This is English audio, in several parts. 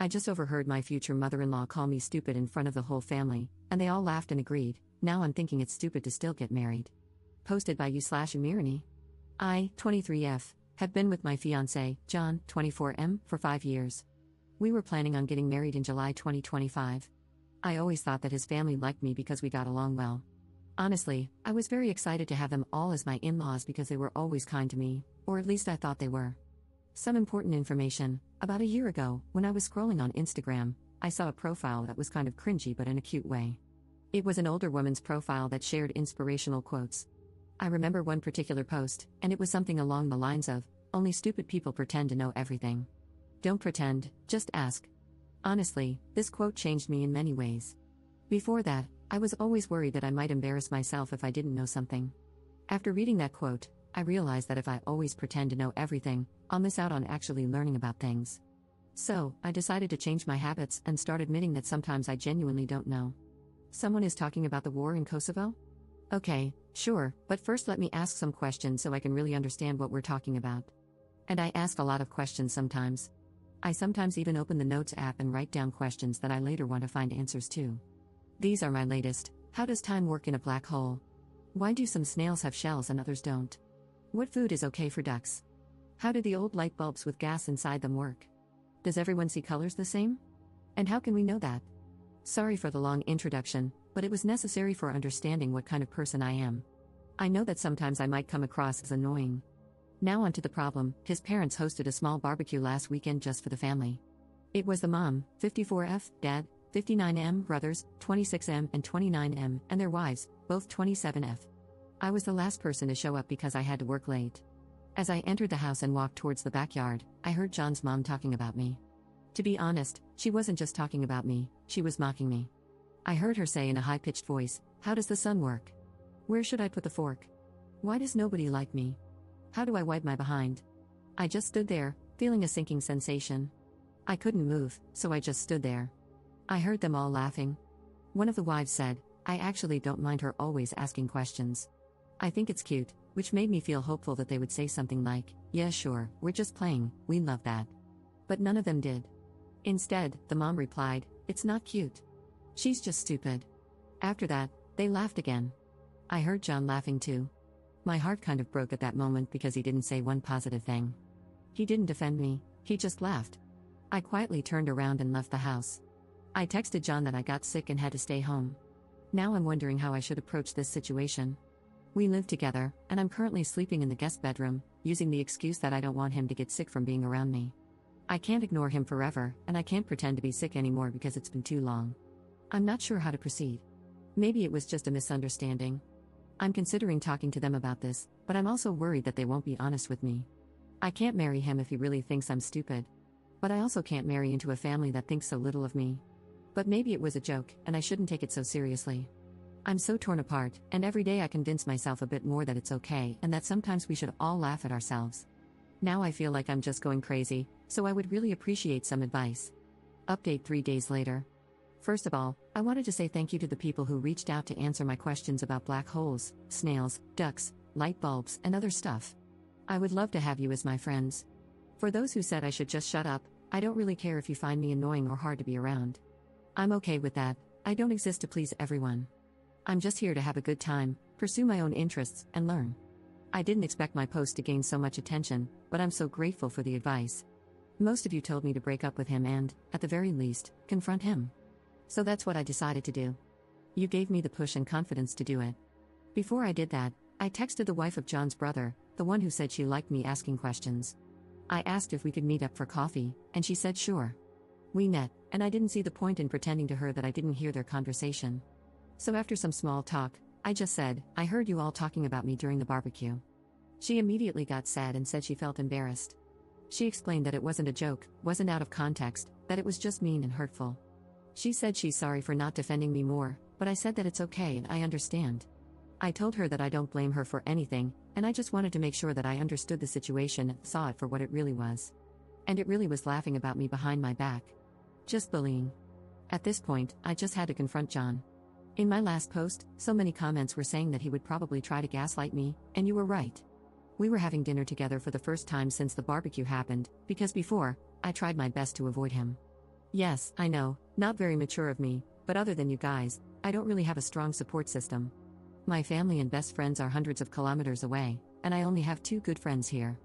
I just overheard my future mother-in-law call me stupid in front of the whole family, and they all laughed and agreed. Now I'm thinking it's stupid to still get married. Posted by you/Umirani. I, 23F, have been with my fiancé, John, 24M, for 5 years. We were planning on getting married in July 2025. I always thought that his family liked me because we got along well. Honestly, I was very excited to have them all as my in-laws because they were always kind to me, or at least I thought they were. Some important information: about a year ago, when I was scrolling on Instagram, I saw a profile that was kind of cringy but in a cute way. It was an older woman's profile that shared inspirational quotes. I remember one particular post, and it was something along the lines of, "Only stupid people pretend to know everything. Don't pretend, just ask." Honestly, this quote changed me in many ways. Before that, I was always worried that I might embarrass myself if I didn't know something. After reading that quote, I realized that if I always pretend to know everything, I'll miss out on actually learning about things. So, I decided to change my habits and start admitting that sometimes I genuinely don't know. Someone is talking about the war in Kosovo? Okay, sure, but first let me ask some questions so I can really understand what we're talking about. And I ask a lot of questions sometimes. I sometimes even open the Notes app and write down questions that I later want to find answers to. These are my latest. How does time work in a black hole? Why do some snails have shells and others don't? What food is okay for ducks? How do the old light bulbs with gas inside them work? Does everyone see colors the same? And how can we know that? Sorry for the long introduction, but it was necessary for understanding what kind of person I am. I know that sometimes I might come across as annoying. Now on to the problem. His parents hosted a small barbecue last weekend just for the family. It was the mom, 54F, dad, 59M, brothers, 26M and 29M, and their wives, both 27F. I was the last person to show up because I had to work late. As I entered the house and walked towards the backyard, I heard John's mom talking about me. To be honest, she wasn't just talking about me, she was mocking me. I heard her say in a high-pitched voice, "How does the sun work? Where should I put the fork? Why does nobody like me? How do I wipe my behind?" I just stood there, feeling a sinking sensation. I couldn't move, so I just stood there. I heard them all laughing. One of the wives said, "I actually don't mind her always asking questions. I think it's cute," which made me feel hopeful that they would say something like, "Yeah sure, we're just playing, we love that." But none of them did. Instead, the mom replied, "It's not cute. She's just stupid." After that, they laughed again. I heard John laughing too. My heart kind of broke at that moment because he didn't say one positive thing. He didn't defend me, he just laughed. I quietly turned around and left the house. I texted John that I got sick and had to stay home. Now I'm wondering how I should approach this situation. We live together, and I'm currently sleeping in the guest bedroom, using the excuse that I don't want him to get sick from being around me. I can't ignore him forever, and I can't pretend to be sick anymore because it's been too long. I'm not sure how to proceed. Maybe it was just a misunderstanding. I'm considering talking to them about this, but I'm also worried that they won't be honest with me. I can't marry him if he really thinks I'm stupid. But I also can't marry into a family that thinks so little of me. But maybe it was a joke, and I shouldn't take it so seriously. I'm so torn apart, and every day I convince myself a bit more that it's okay and that sometimes we should all laugh at ourselves. Now I feel like I'm just going crazy, so I would really appreciate some advice. Update 3 days later. First of all, I wanted to say thank you to the people who reached out to answer my questions about black holes, snails, ducks, light bulbs, and other stuff. I would love to have you as my friends. For those who said I should just shut up, I don't really care if you find me annoying or hard to be around. I'm okay with that. I don't exist to please everyone. I'm just here to have a good time, pursue my own interests, and learn. I didn't expect my post to gain so much attention, but I'm so grateful for the advice. Most of you told me to break up with him and, at the very least, confront him. So that's what I decided to do. You gave me the push and confidence to do it. Before I did that, I texted the wife of John's brother, the one who said she liked me asking questions. I asked if we could meet up for coffee, and she said sure. We met, and I didn't see the point in pretending to her that I didn't hear their conversation. So after some small talk, I just said, "I heard you all talking about me during the barbecue." She immediately got sad and said she felt embarrassed. She explained that it wasn't a joke, wasn't out of context, that it was just mean and hurtful. She said she's sorry for not defending me more, but I said that it's okay and I understand. I told her that I don't blame her for anything, and I just wanted to make sure that I understood the situation and saw it for what it really was. And it really was laughing about me behind my back. Just bullying. At this point, I just had to confront John. In my last post, so many comments were saying that he would probably try to gaslight me, and you were right. We were having dinner together for the first time since the barbecue happened, because before, I tried my best to avoid him. Yes, I know, not very mature of me, but other than you guys, I don't really have a strong support system. My family and best friends are hundreds of kilometers away, and I only have 2 good friends here.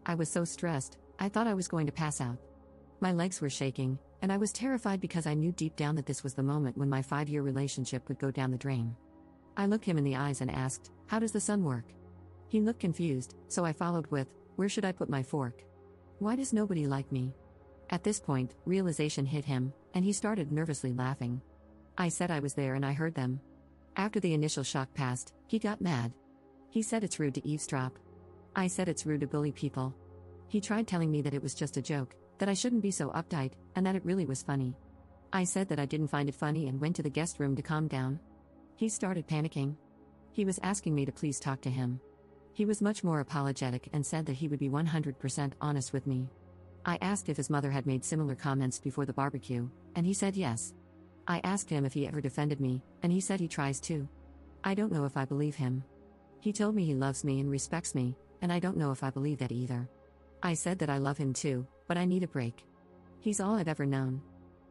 I was so stressed, I thought I was going to pass out. My legs were shaking, and I was terrified because I knew deep down that this was the moment when my 5-year relationship would go down the drain. I looked him in the eyes and asked, "How does the sun work?" He looked confused, so I followed with, "Where should I put my fork? Why does nobody like me?" At this point, realization hit him, and he started nervously laughing. I said I was there and I heard them. After the initial shock passed, he got mad. He said it's rude to eavesdrop. I said it's rude to bully people. He tried telling me that it was just a joke, that I shouldn't be so uptight, and that it really was funny. I said that I didn't find it funny and went to the guest room to calm down. He started panicking. He was asking me to please talk to him. He was much more apologetic and said that he would be 100% honest with me. I asked if his mother had made similar comments before the barbecue, and he said yes. I asked him if he ever defended me, and he said he tries to. I don't know if I believe him. He told me he loves me and respects me, and I don't know if I believe that either. I said that I love him too, but I need a break. He's all I've ever known.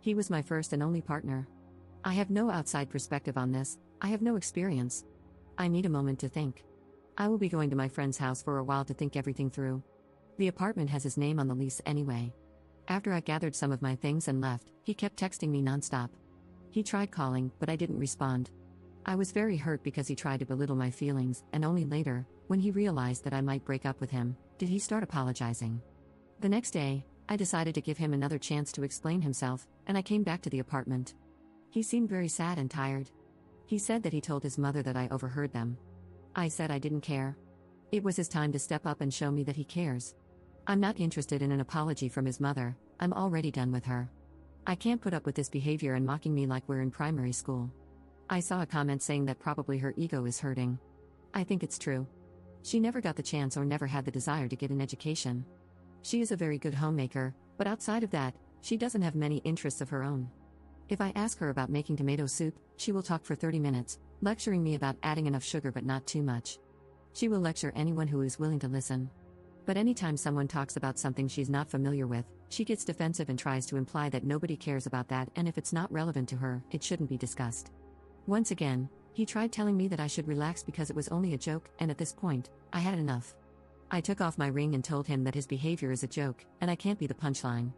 He was my first and only partner. I have no outside perspective on this, I have no experience. I need a moment to think. I will be going to my friend's house for a while to think everything through. The apartment has his name on the lease anyway. After I gathered some of my things and left, he kept texting me nonstop. He tried calling, but I didn't respond. I was very hurt because he tried to belittle my feelings, and only later, when he realized that I might break up with him, did he start apologizing. The next day, I decided to give him another chance to explain himself, and I came back to the apartment. He seemed very sad and tired. He said that he told his mother that I overheard them. I said I didn't care. It was his time to step up and show me that he cares. I'm not interested in an apology from his mother, I'm already done with her. I can't put up with this behavior and mocking me like we're in primary school. I saw a comment saying that probably her ego is hurting. I think it's true. She never got the chance or never had the desire to get an education. She is a very good homemaker, but outside of that, she doesn't have many interests of her own. If I ask her about making tomato soup, she will talk for 30 minutes, lecturing me about adding enough sugar but not too much. She will lecture anyone who is willing to listen. But anytime someone talks about something she's not familiar with, she gets defensive and tries to imply that nobody cares about that, and if it's not relevant to her, it shouldn't be discussed. Once again, he tried telling me that I should relax because it was only a joke, and at this point, I had enough. I took off my ring and told him that his behavior is a joke, and I can't be the punchline.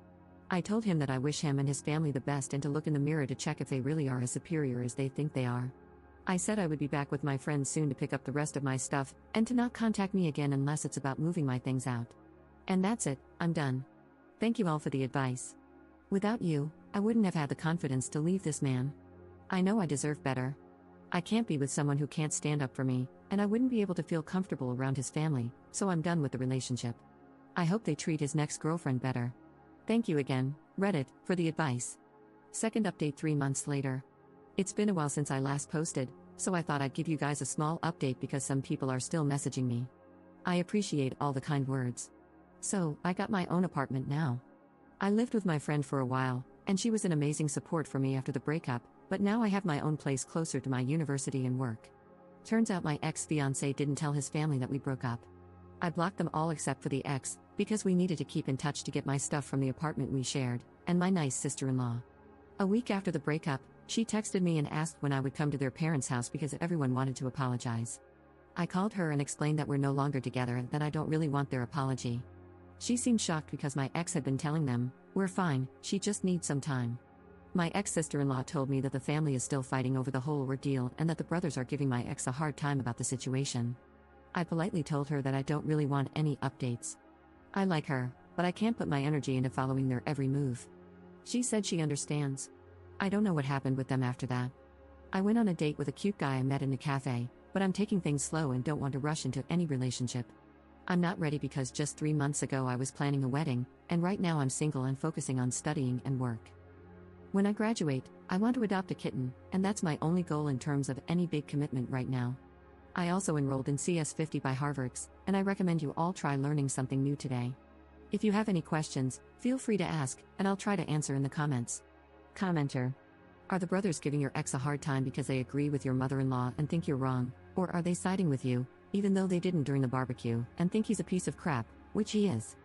I told him that I wish him and his family the best and to look in the mirror to check if they really are as superior as they think they are. I said I would be back with my friends soon to pick up the rest of my stuff, and to not contact me again unless it's about moving my things out. And that's it, I'm done. Thank you all for the advice. Without you, I wouldn't have had the confidence to leave this man. I know I deserve better. I can't be with someone who can't stand up for me, and I wouldn't be able to feel comfortable around his family, so I'm done with the relationship. I hope they treat his next girlfriend better. Thank you again, Reddit, for the advice. Second update 3 months later. It's been a while since I last posted, so I thought I'd give you guys a small update because some people are still messaging me. I appreciate all the kind words. So, I got my own apartment now. I lived with my friend for a while, and she was an amazing support for me after the breakup, but now I have my own place closer to my university and work. Turns out my ex-fiancé didn't tell his family that we broke up. I blocked them all except for the ex, because we needed to keep in touch to get my stuff from the apartment we shared, and my nice sister-in-law. A week after the breakup, she texted me and asked when I would come to their parents' house because everyone wanted to apologize. I called her and explained that we're no longer together and that I don't really want their apology. She seemed shocked because my ex had been telling them, "We're fine, she just needs some time." My ex-sister-in-law told me that the family is still fighting over the whole ordeal and that the brothers are giving my ex a hard time about the situation. I politely told her that I don't really want any updates. I like her, but I can't put my energy into following their every move. She said she understands. I don't know what happened with them after that. I went on a date with a cute guy I met in a cafe, but I'm taking things slow and don't want to rush into any relationship. I'm not ready because just 3 months ago I was planning a wedding, and right now I'm single and focusing on studying and work. When I graduate, I want to adopt a kitten, and that's my only goal in terms of any big commitment right now. I also enrolled in CS50 by Harvard's, and I recommend you all try learning something new today. If you have any questions, feel free to ask, and I'll try to answer in the comments. Commenter. Are the brothers giving your ex a hard time because they agree with your mother-in-law and think you're wrong, or are they siding with you, even though they didn't during the barbecue, and think he's a piece of crap, which he is?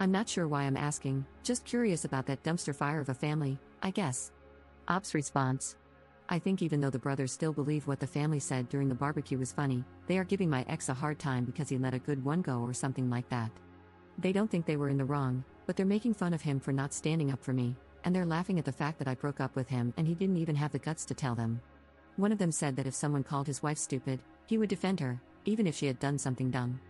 I'm not sure why I'm asking, just curious about that dumpster fire of a family, I guess. Ops response. I think even though the brothers still believe what the family said during the barbecue was funny, they are giving my ex a hard time because he let a good one go or something like that. They don't think they were in the wrong, but they're making fun of him for not standing up for me, and they're laughing at the fact that I broke up with him and he didn't even have the guts to tell them. One of them said that if someone called his wife stupid, he would defend her, even if she had done something dumb.